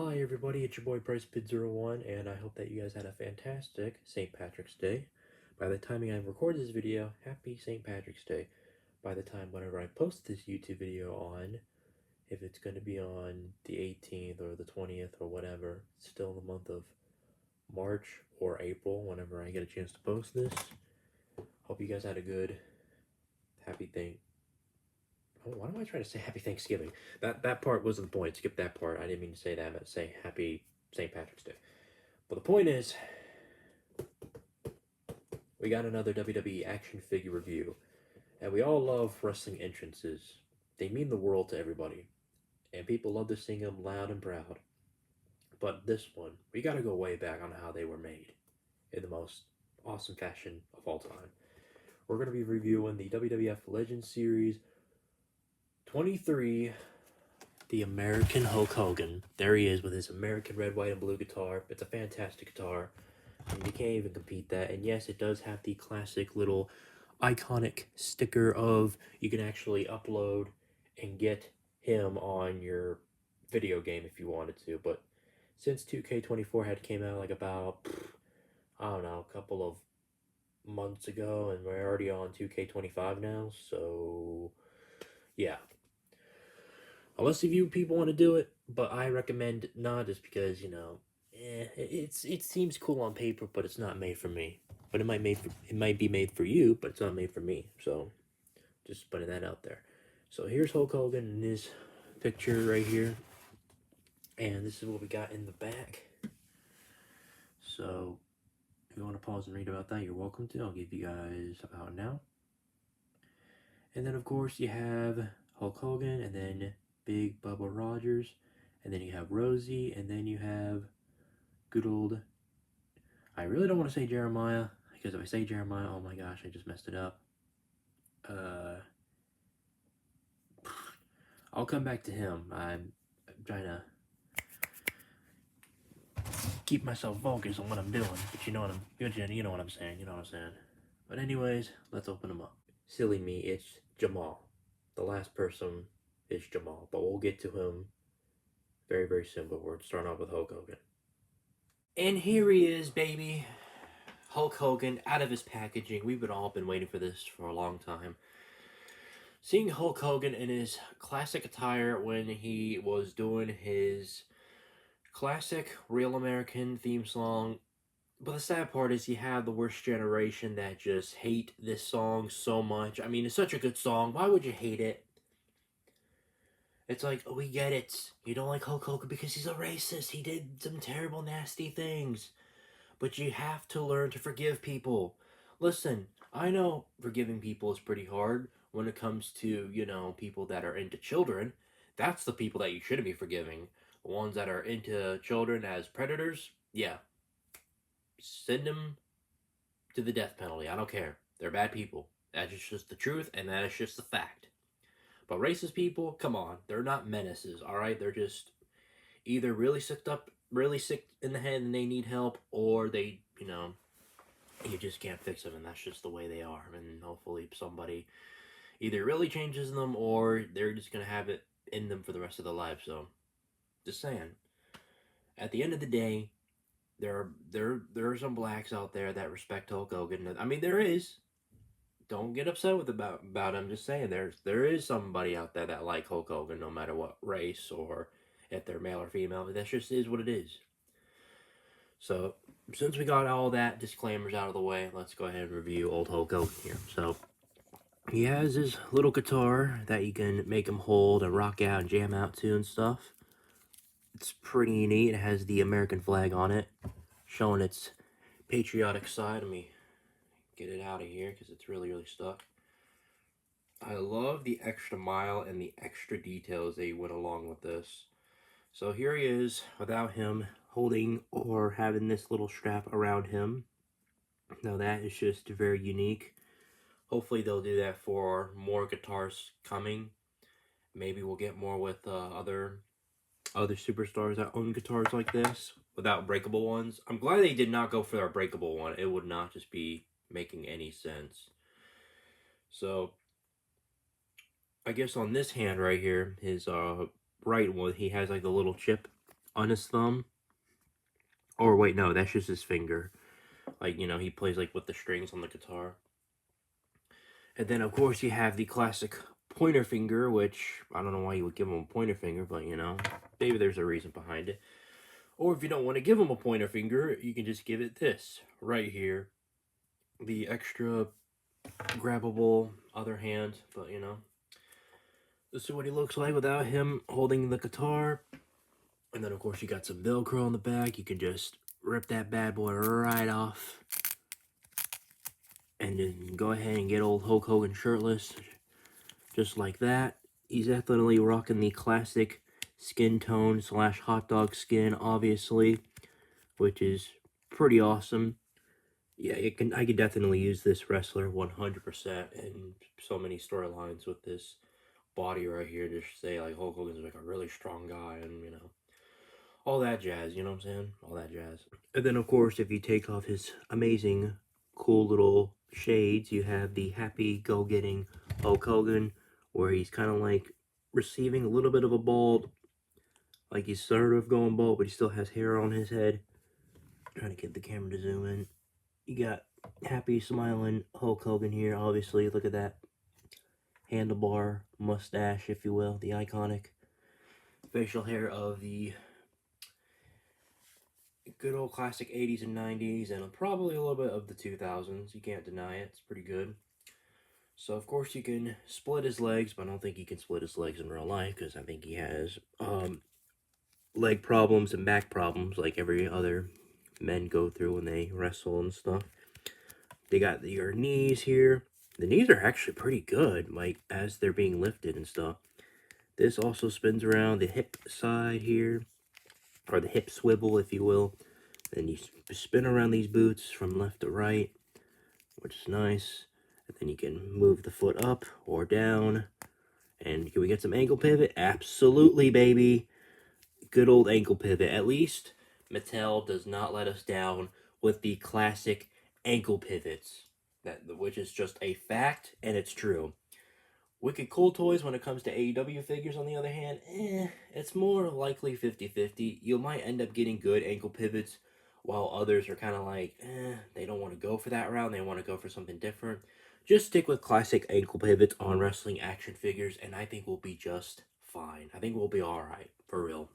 Hi everybody, it's your boy BrycePid01, and I hope that you guys had a fantastic St. Patrick's Day. By the time I record this video, happy St. Patrick's Day. By the time whenever I post this YouTube video on, if it's going to be on the 18th or the 20th or whatever, still in the month of March or April, whenever I get a chance to post this. Hope you guys had a good, happy thing. Oh, why am I trying to say Happy Thanksgiving? That part wasn't the point. Skip that part. I didn't mean to say that. I meant to say Happy St. Patrick's Day. But the point is, we got another WWE action figure review, and we all love wrestling entrances. They mean the world to everybody, and people love to sing them loud and proud. But this one, we gotta go way back on how they were made in the most awesome fashion of all time. We're gonna be reviewing the WWF Legends Series 23, the American Hulk Hogan. There he is with his American red, white, and blue guitar. It's a fantastic guitar. And you can't even compete that. And yes, it does have the classic little iconic sticker of you can actually upload and get him on your video game if you wanted to. But since 2K24 had came out like about, I don't know, a couple of months ago, and we're already on 2K25 now, so yeah. Unless if you people want to do it, but I recommend not, just because, it seems cool on paper, but it's not made for me. But it might be made for you, but it's not made for me. So just putting that out there. So here's Hulk Hogan in his picture right here, and this is what we got in the back. So if you want to pause and read about that, you're welcome to. I'll give you guys about now. And then of course you have Hulk Hogan, and then Big Bubba Rogers, and then you have Rosie, and then you have good old, I really don't want to say Jeremiah, because if I say Jeremiah, oh my gosh, I just messed it up. I'll come back to him. I'm trying to keep myself focused on what I'm doing, but you know what I'm saying, But anyways, let's open them up. Silly me, it's Jamal. The last person is Jamal, but we'll get to him very, very soon. But we're starting off with Hulk Hogan. And here he is, baby. Hulk Hogan out of his packaging. We've all been waiting for this for a long time. Seeing Hulk Hogan in his classic attire when he was doing his classic Real American theme song. But the sad part is you have the worst generation that just hate this song so much. I mean, it's such a good song. Why would you hate it? It's like, oh, we get it. You don't like Hulk Hogan because he's a racist. He did some terrible, nasty things. But you have to learn to forgive people. Listen, I know forgiving people is pretty hard when it comes to, people that are into children. That's the people that you shouldn't be forgiving. The ones that are into children as predators, yeah. Send them to the death penalty. I don't care. They're bad people. That's just the truth, and that is just the fact. But racist people, come on. They're not menaces, alright? They're just either really sick in the head and they need help, or they, you just can't fix them, and that's just the way they are. And hopefully somebody either really changes them, or they're just going to have it in them for the rest of their life. So, just saying. At the end of the day, there are some blacks out there that respect Hulk Hogan. I mean, there is. Don't get upset about him. Just saying, there is somebody out there that like Hulk Hogan, no matter what race or if they're male or female. That just is what it is. So, since we got all that disclaimers out of the way, let's go ahead and review old Hulk Hogan here. So, he has his little guitar that you can make him hold and rock out and jam out to and stuff. It's pretty neat. It has the American flag on it, showing its patriotic side. Let me get it out of here because it's really, really stuck. I love the extra mile and the extra details they went along with this. So here he is without him holding or having this little strap around him. Now that is just very unique. Hopefully they'll do that for more guitars coming. Maybe we'll get more with other superstars that own guitars like this without breakable ones. I'm glad they did not go for their breakable one. It would not just be making any sense. So I guess on this hand right here, his right one, he has like the little chip on his thumb. Or wait, no, that's just his finger. Like, you know, he plays like with the strings on the guitar. And then, of course, you have the classic pointer finger, which I don't know why you would give him a pointer finger, but you know, maybe there's a reason behind it. Or if you don't want to give him a pointer finger, you can just give it this right here. The extra grabbable other hand, but you know. This is what he looks like without him holding the guitar. And then, of course, you got some Velcro on the back. You can just rip that bad boy right off. And then go ahead and get old Hulk Hogan shirtless. Just like that. He's definitely rocking the classic skin tone / hot dog skin, obviously. Which is pretty awesome. Yeah, I could definitely use this wrestler 100% in so many storylines with this body right here. Just say, like, Hulk Hogan's like a really strong guy and, you know, all that jazz, you know what I'm saying? All that jazz. And then, of course, if you take off his amazing, cool little shades, you have the happy-go-getting Hulk Hogan, where he's kind of like receiving a little bit of a bald, like he's sort of going bald, but he still has hair on his head. Trying to get the camera to zoom in. You got happy, smiling Hulk Hogan here, obviously. Look at that handlebar mustache, if you will, the iconic facial hair of the good old classic 80s and 90s, and probably a little bit of the 2000s. You can't deny it. It's pretty good. So, of course, you can split his legs, but I don't think he can split his legs in real life, because I think he has leg problems and back problems like every other men go through when they wrestle and stuff. They got your knees here. The knees are actually pretty good, like, as they're being lifted and stuff. This also spins around the hip side here, or the hip swivel, if you will. Then you spin around these boots from left to right, which is nice. And then you can move the foot up or down. And can we get some ankle pivot? Absolutely, baby. Good old ankle pivot. At least Mattel does not let us down with the classic ankle pivots, which is just a fact, and it's true. Wicked Cool Toys, when it comes to AEW figures, on the other hand, it's more likely 50-50. You might end up getting good ankle pivots, while others are kind of like, they don't want to go for that route, they want to go for something different. Just stick with classic ankle pivots on wrestling action figures, and I think we'll be just fine. I think we'll be alright, for real.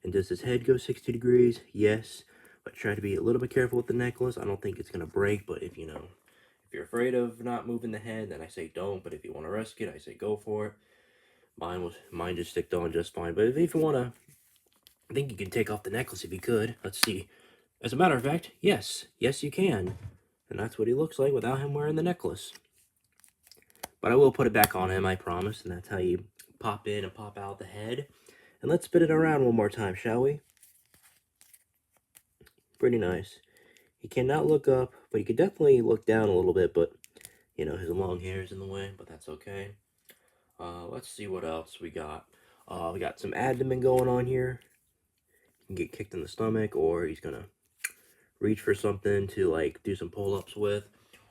And does his head go 60 degrees? Yes. But try to be a little bit careful with the necklace. I don't think it's going to break, but if you're afraid of not moving the head, then I say don't. But if you want to risk it, I say go for it. Mine just sticked on just fine. But if you want to, I think you can take off the necklace if you could. Let's see. As a matter of fact, yes. Yes, you can. And that's what he looks like without him wearing the necklace. But I will put it back on him, I promise. And that's how you pop in and pop out the head. And let's spin it around one more time, shall we? Pretty nice. He cannot look up, but he could definitely look down a little bit, but, you know, his long hair is in the way, but that's okay. Let's see what else we got. We got some abdomen going on here. He can get kicked in the stomach, or he's gonna reach for something to, like, do some pull-ups with,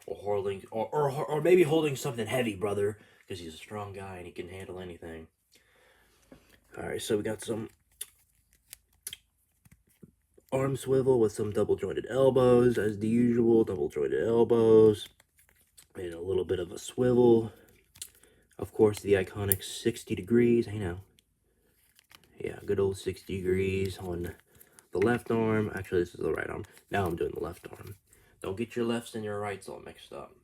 or maybe holding something heavy, brother, because he's a strong guy and he can handle anything. Alright, so we got some arm swivel with some double jointed elbows, as the usual, double jointed elbows, and a little bit of a swivel. Of course, the iconic 60 degrees, I know. Yeah, good old 60 degrees on the left arm. Actually, this is the right arm. Now I'm doing the left arm. Don't get your lefts and your rights all mixed up.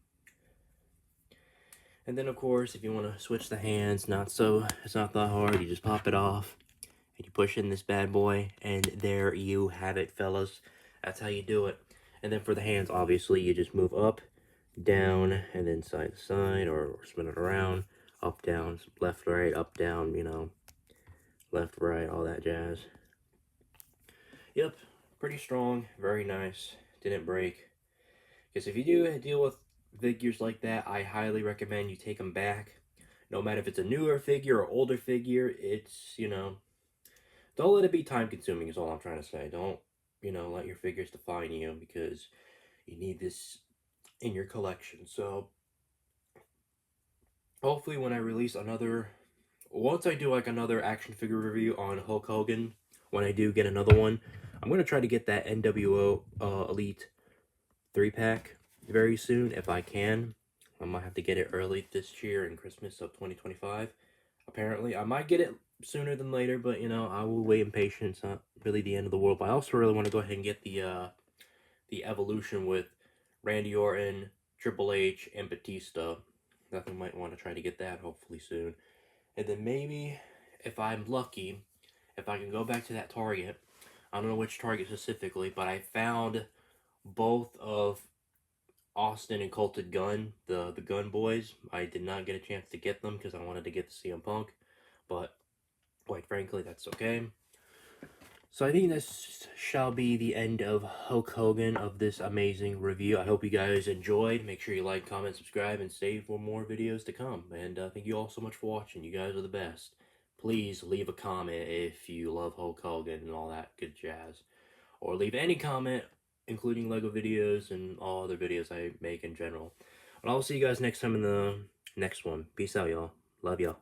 And then, of course, if you want to switch the hands, it's not that hard. You just pop it off, and you push in this bad boy, and there you have it, fellas. That's how you do it. And then for the hands, obviously, you just move up, down, and then side to side, or spin it around, up, down, left, right, up, down, you know, left, right, all that jazz. Yep, pretty strong, very nice, didn't break. Because if you do deal with figures like that, I highly recommend you take them back. No matter if it's a newer figure or older figure, it's, you know, don't let it be time consuming is all I'm trying to say. Don't, you know, let your figures define you, because you need this in your collection. So hopefully when I release once I do like another action figure review on Hulk Hogan, when I do get another one, I'm going to try to get that NWO Elite 3-pack very soon if I can. I might have to get it early this year in Christmas of 2025. Apparently, I might get it sooner than later, but you know, I will wait in patience. Not really the end of the world. But I also really want to go ahead and get the Evolution with Randy Orton, Triple H, and Batista. Definitely might want to try to get that hopefully soon. And then maybe, if I'm lucky, if I can go back to that Target, I don't know which Target specifically, but I found both of Austin and Colted Gun, the Gun Boys. I did not get a chance to get them because I wanted to get the CM Punk, but quite frankly, that's okay. So I think this shall be the end of Hulk Hogan of this amazing review. I hope you guys enjoyed. Make sure you like, comment, subscribe, and stay for more videos to come. And thank you all so much for watching. You guys are the best. Please leave a comment if you love Hulk Hogan and all that good jazz. Or leave any comment, including LEGO videos and all other videos I make in general. But I'll see you guys next time in the next one. Peace out, y'all. Love y'all.